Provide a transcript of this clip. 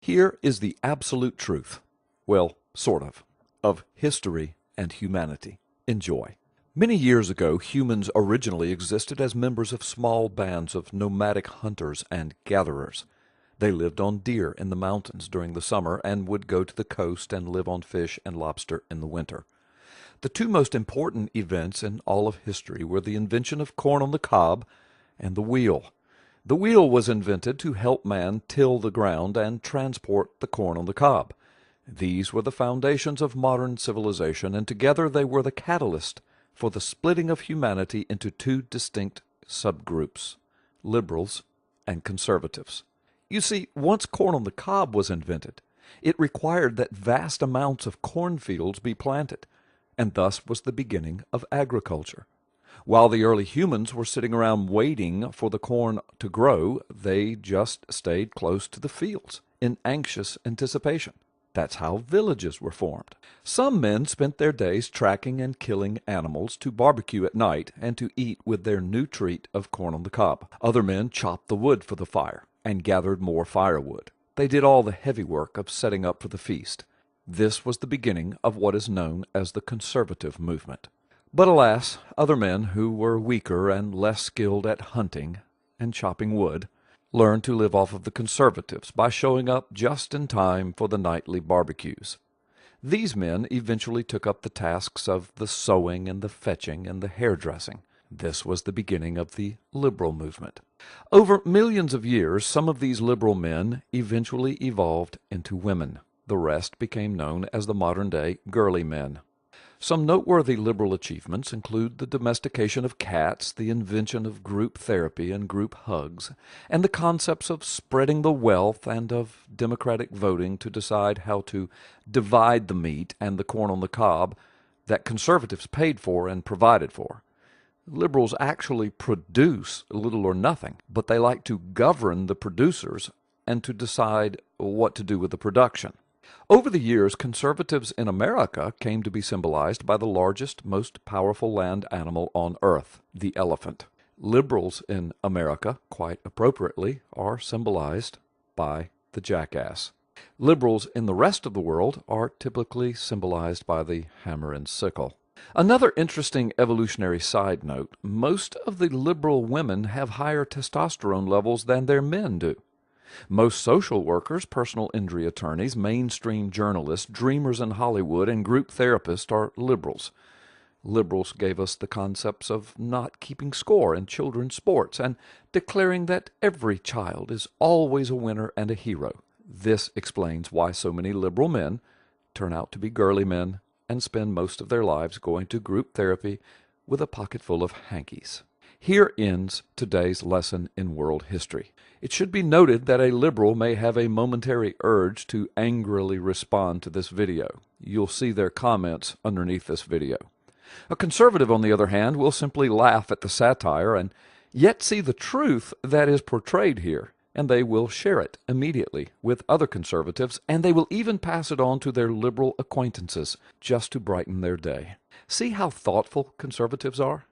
Here is the absolute truth, well, sort of history and humanity. Enjoy. Many years ago, humans originally existed as members of small bands of nomadic hunters and gatherers. They lived on deer in the mountains during the summer and would go to the coast and live on fish and lobster in the winter. The two most important events in all of history were the invention of corn on the cob and the wheel. The wheel was invented to help man till the ground and transport the corn on the cob. These were the foundations of modern civilization, and together they were the catalyst for the splitting of humanity into two distinct subgroups, liberals and conservatives. You see, once corn on the cob was invented, it required that vast amounts of cornfields be planted, and thus was the beginning of agriculture. While the early humans were sitting around waiting for the corn to grow, they just stayed close to the fields in anxious anticipation. That's how villages were formed. Some men spent their days tracking and killing animals to barbecue at night and to eat with their new treat of corn on the cob. Other men chopped the wood for the fire and gathered more firewood. They did all the heavy work of setting up for the feast. This was the beginning of what is known as the conservative movement. But alas, other men who were weaker and less skilled at hunting and chopping wood learned to live off of the conservatives by showing up just in time for the nightly barbecues. These men eventually took up the tasks of the sewing and the fetching and the hairdressing. This was the beginning of the liberal movement. Over millions of years, some of these liberal men eventually evolved into women. The rest became known as the modern-day girly men. Some noteworthy liberal achievements include the domestication of cats, the invention of group therapy and group hugs, and the concepts of spreading the wealth and of democratic voting to decide how to divide the meat and the corn on the cob that conservatives paid for and provided for. Liberals actually produce little or nothing, but they like to govern the producers and to decide what to do with the production. Over the years, conservatives in America came to be symbolized by the largest, most powerful land animal on earth, the elephant. Liberals in America, quite appropriately, are symbolized by the jackass. Liberals in the rest of the world are typically symbolized by the hammer and sickle. Another interesting evolutionary side note, most of the liberal women have higher testosterone levels than their men do. Most social workers, personal injury attorneys, mainstream journalists, dreamers in Hollywood, and group therapists are liberals. Liberals gave us the concepts of not keeping score in children's sports and declaring that every child is always a winner and a hero. This explains why so many liberal men turn out to be girly men and spend most of their lives going to group therapy with a pocket full of hankies. Here ends today's lesson in world history. It should be noted that a liberal may have a momentary urge to angrily respond to this video. You'll see their comments underneath this video. A conservative, on the other hand, will simply laugh at the satire and yet see the truth that is portrayed here, and they will share it immediately with other conservatives, and they will even pass it on to their liberal acquaintances just to brighten their day. See how thoughtful conservatives are?